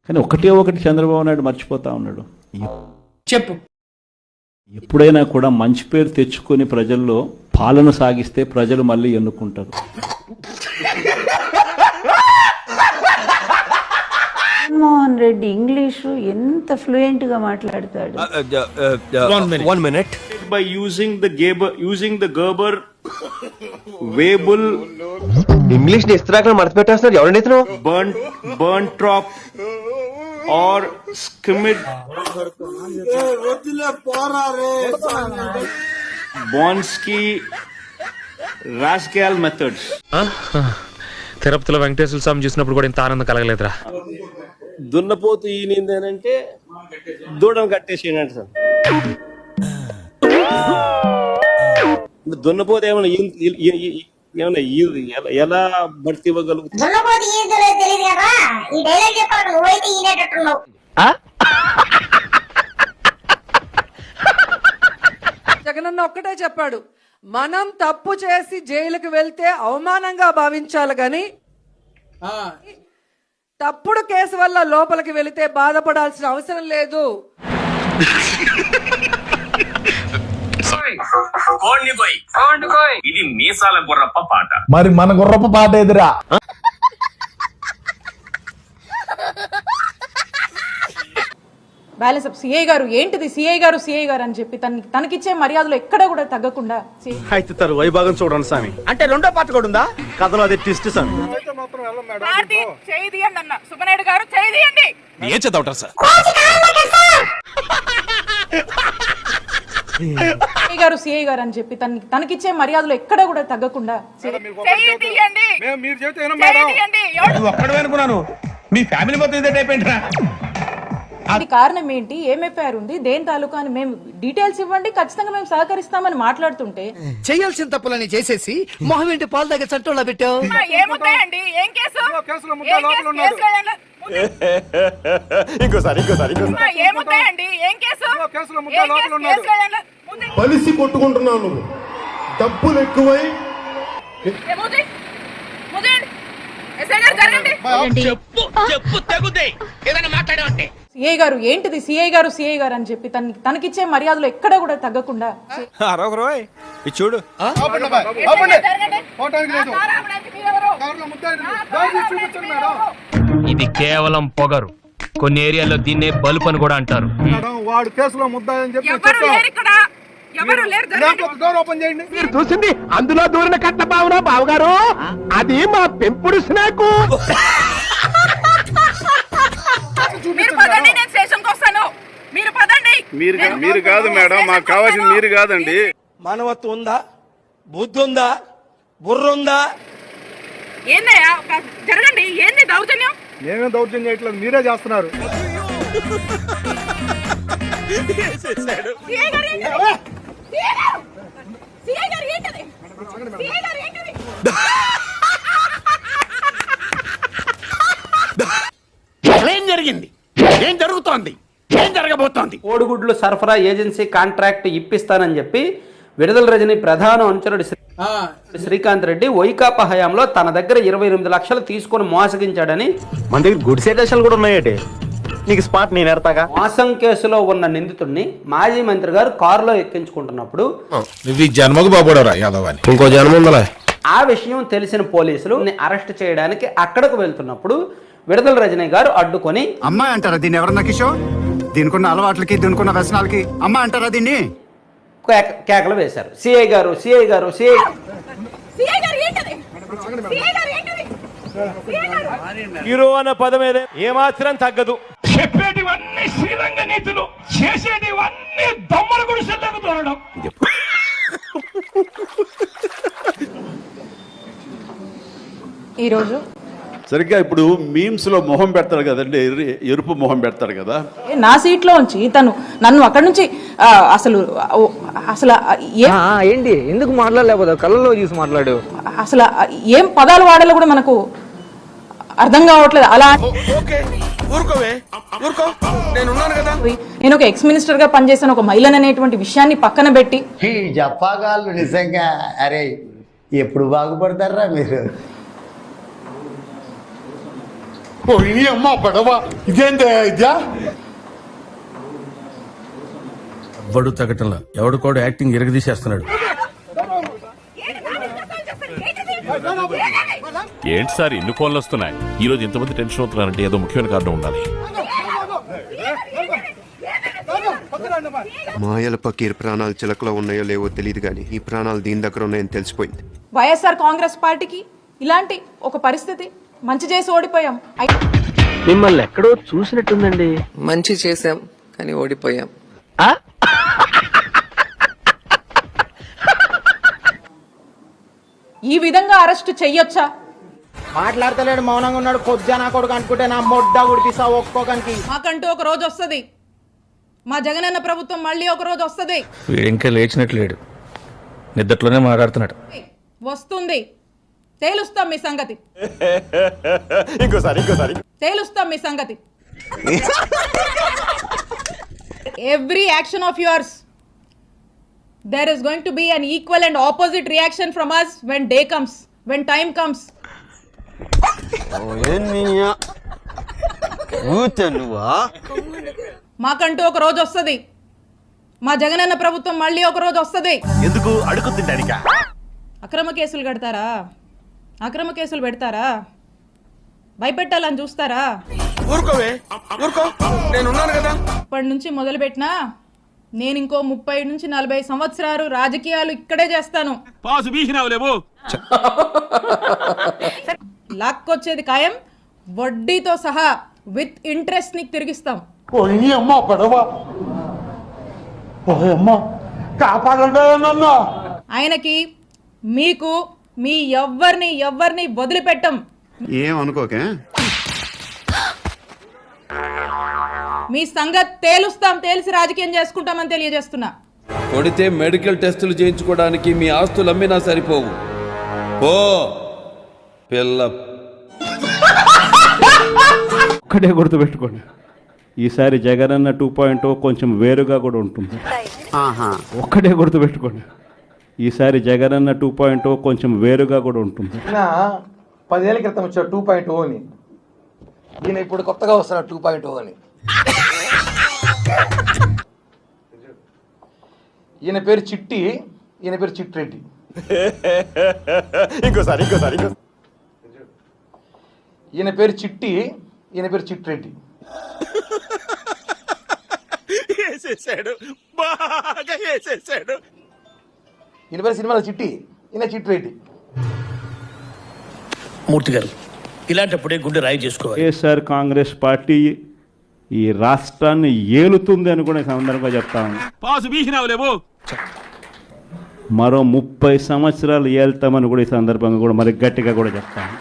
కానీ ఒకటే ఒకటి చంద్రబాబు నాయుడు మర్చిపోతా ఉన్నాడు. చెప్పు. ఎప్పుడైనా కూడా మంచి పేరు తెచ్చుకొని ప్రజల్లో పాలన సాగిస్తే ప్రజలు మళ్ళీ ఎన్నుకుంటారు. జగన్మోహన్ రెడ్డి ఇంగ్లీషు ఎంత ఫ్లూయెంట్ గా మాట్లాడతాడు. One minute. By using the Gerber Weibull English ని ఇస్త్రాకులు మడత పెట్టేస్తున్నారు. ఎవరండి ఇతను? Berntrop or Skimmed Bonsky Rascal methods. తిరుపతిలో వెంకటేశ్వర స్వామి చూసినప్పుడు కూడా ఇంత ఆనందం కలగలేదురా. దున్నపోతు ఈనిందేనంటే దూడం కట్టేసేయండి సార్. దున్నపోతు ఏమన్నా ఎలా భర్తీ ఇవ్వగలుగుతుంది? జగనన్న ఒక్కటే చెప్పాడు, మనం తప్పు చేసి జైలుకి వెళ్తే అవమానంగా భావించాలి గాని తప్పుడు కేసు వల్ల లోపలికి వెళితే బాధపడాల్సిన అవసరం లేదు. ఇది మీసాల గుర్రప్ప పాట. మరి మన గుర్రప్ప పాట ఎదురా? బ్యాలెన్స్ ఆఫ్ సిఐ గారు ఏంటిది, సిఐ గారు అని చెప్పి తనకిచ్చే మర్యాదలు ఎక్కడ కూడా తగ్గకుండా. అయితే తరు వైభాగం చూడండి స్వామి. అంటే రెండో పాట కూడా ఉందా కథలో? అదే ట్విస్ట్ స్వామి. సుబ్బనాయుడు గారు చేయండి. ఏం చదవటం సార్? సిఐ గారు అని చెప్పి తనకిచ్చే మర్యాదలు ఎక్కడ కూడా తగ్గకుండా. మీ ఫ్యామిలీ మొత్తం ఇదే టైప్ ఏంట్రా? అది కారణం ఏంటి, ఏం ఎఫ్ఐఆర్ ఉంది, దేని తాలూకా అని మేము డీటెయిల్స్ ఇవ్వండి, ఖచ్చితంగా మేము సహకరిస్తామని మాట్లాడుతుంటే చేయాల్సిన తప్పులని చేసేసి మొహం ఏంటి పాలు దగ్గర చట్టంలో పెట్టావు. పలిసి కొట్టుకుంటున్నావు నువ్వు, డబ్బులు ఎక్కువై. సిఐ గారు ఏంటిది, సిఐ గారు అని చెప్పి తనకిచ్చే మర్యాదలు ఎక్కడ కూడా తగ్గకుండా. చూడు ఇది కేవలం పొగరు. కొన్ని ఏరియాలో దీన్నే బల్బ్ అని కూడా అంటారు. వాడు కేసులో ముద్దాయని చెప్పి మీరు చూసింది అందులో దూరిన కట్ట బావునా బావగారు? అది మా పెంపుడు స్నేకు. మీరు కాదు మేడం, మాకు కావాల్సింది మీరు కాదండి. మానవత్వం ఉందా, బుద్ధి ఉందా, బుర్ర ఉందా? ఏందయ్యా జరగండి, ఏంది దౌర్జన్యం? ఏమేం దౌర్జన్యం చేయట్లేదు, మీరే చేస్తున్నారు. ఏం జరిగింది, ఏం జరుగుతోంది, ఏం జరగబోతోంది? కోడిగుడ్లు సరఫరా ఏజెన్సీ కాంట్రాక్ట్ ఇప్పిస్తానని చెప్పి విడుదల రజని ప్రధాన అనుచరుడు శ్రీకాంత్ రెడ్డి వైకాపా హయాంలో తన దగ్గర 28 లక్షలు తీసుకుని మోసగించాడని. మన దగ్గర గుడ్ సెటేషన్లు కూడా ఉన్నాయటే. నీకు స్పాట్ నేను ఎడతాగా. మోసం కేసులో ఉన్న నిందితుడిని మాజీ మంత్రి గారు కారులో ఎక్కించుకుంటున్నప్పుడు జన్మకు బాబోడరా యాదవాని ఇంకో జన్మ ఉందలే. ఆ విషయం తెలిసిన పోలీసులు అరెస్ట్ చేయడానికి అక్కడకు వెళ్తున్నప్పుడు విడుదల రజనీ గారు అడ్డుకొని అమ్మాయి అంటారా దీన్ని? ఎవరన్నా కిషోర్, దీనికున్న అలవాట్లకి దీనికున్న వ్యసనాలకి అమ్మాయి అంటారా దీన్ని? కేకలు వేశారు. సిఐ గారు హీరో అన్న పదం ఏమాత్రం తగ్గదు. చెప్పేటివన్నీ శ్రీరంగ నీతులు, చేసేటివన్నీ దొమ్మల గుడిసెల్లోకి దూరడం. ఈరోజు సరిగ్గా ఇప్పుడు మీమ్స్ లో మొహం పెడతాడు కదండి, ఎరుపు మొహం పెడతాడు కదా. నా సీట్లో ఉంచి నన్ను అక్కడి నుంచి అసలు ఏంటి ఎందుకు మాట్లాడలేకపోతే కళ్ళలో చూసి మాట్లాడు. అసలు ఏం పదాలు వాడాలో కూడా మనకు అర్థం కావట్లేదు. అలా నేను ఒక ఎక్స్ మినిస్టర్ గా పనిచేసిన ఒక మహిళను అనేటువంటి విషయాన్ని పక్కన పెట్టి జపాగాళ్ళు నిజంగా అరే ఎప్పుడు బాగుపడతారా మీరు? అమ్మ పడవ ఇదేంటే ఇద్యా ఎవడు తగ్గటంలా ఎవడు కూడా యాక్టింగ్ ఎరగదీసేస్తున్నాడు. ఏంటి సార్ ఇన్ని ఫోన్లు వస్తున్నాయి? ఈ రోజు ఇంతమంది టెన్షన్ అవుతున్నారంటే ఏదో ముఖ్యమైన కారణం ఉండాలి. మాయల పకీర్ ప్రాణాలు చిలకలో ఉన్నాయో లేవో తెలియదు కానీ ఈ ప్రాణాలు దీని దగ్గర ఉన్నాయని తెలిసిపోయింది. వైఎస్ఆర్ కాంగ్రెస్ పార్టీకి ఇలాంటి ఒక పరిస్థితి, మంచి చేసి ఓడిపోయాం. మిమ్మల్ని ఎక్కడో చూసినట్టుందండి. మంచి చేశాం కానీ ఓడిపోయాం. ఈ విధంగా అరెస్ట్ చెయ్యొచ్చా? మాట్లాడతలేడు, మౌనంగా ఉన్నాడు. పొద్దున కొడుకు అనుకుంటే నా మొడ్డ గుడిపిస్తా ఒక్కోకానికి. మాకంటూ ఒక రోజు వస్తుంది, మా జగనన్న ప్రభుత్వం మళ్ళీ ఒక రోజు వస్తుంది. ఇంకా లేచినట్లేడు, నిద్దట్లోనే మాట్లాడుతున్నాడు. వస్తుంది, తేలుస్తాం మీ సంగతి. ఇంకోసారి తేలుస్తాం మీ సంగతి. Every action of yours there is going to be an equal and opposite reaction from us when day comes, when time comes. మాకంటూ ఒక రోజు వస్తుంది, మా జగనన్న ప్రభుత్వం మళ్ళీ ఒక రోజు వస్తుంది. ఎందుకు అడుగు తింటానికా? అక్రమ కేసులు కడతారా? అక్రమ కేసులు పెడతారా? భయపెట్టాలని చూస్తారా? ఊరుకోవే ఊరుకో, నేనున్నాను కదా. ఇప్పటి నుంచి మొదలు పెట్టినా నేను ఇంకో 30 నుంచి 40 సంవత్సరాలు రాజకీయాలు ఇక్కడే చేస్తాను. పాసు బీసినావులేవు. లాక్కొచ్చేది ఖాయం, వడ్డీతో సహా విత్ ఇంట్రెస్ట్ నీకు తిరిగిస్తాం. అమ్మ పడవ అమ్మ కాపాడండి నన్ను. ఆయనకి మీకు మీ ఎవ్వరిని వదిలిపెట్టం. ఏం అనుకోకే. మీ సంగతి తేలుస్తాం, తేల్చి రాజకీయం చేసుకుంటామని తెలియజేస్తున్నా. కొడితే మెడికల్ టెస్టులు చేయించుకోవడానికి మీ ఆస్తులు అమ్మినా సరిపోవు. ఓ పిల్ల ఒక్కటే గుర్తుపెట్టుకోండి, ఈసారి జగనన్న 2.0 కొంచెం వేరుగా కూడా ఉంటుంది. ఒక్కటే గుర్తుపెట్టుకోండి, ఈసారి జగనన్న 2.0 కొంచెం వేరుగా కూడా ఉంటుంది. 10 ఏళ్ల క్రితం వచ్చాడు 2.0 అని, ఈయన ఇప్పుడు కొత్తగా వస్తున్నాడు 2.0 అని. ఈయన పేరు చిట్టి, ఈయన పేరు చిట్రెడ్డి. ఇంకోసారి ఈయన పేరు చిట్టి, ఈయన పేరు చిట్రెడ్డి. బాగా వేసేసాడు. ఈయన పేరు సినిమాలో చిట్టి, ఈయన చిట్రెడ్డి. మూర్తి గారు ఇలాంటప్పుడే గుండె రాయి చేసుకోవాలి. వైఎస్ఆర్ కాంగ్రెస్ పార్టీ ఈ రాష్ట్రాన్ని ఏలుతుంది అని కూడా ఈ సందర్భంగా చెప్తాను. పాసు బీసినావులేవు. మరో 30 సంవత్సరాలు ఏళ్తామని కూడా ఈ సందర్భంగా కూడా మరి గట్టిగా కూడా చెప్తాను.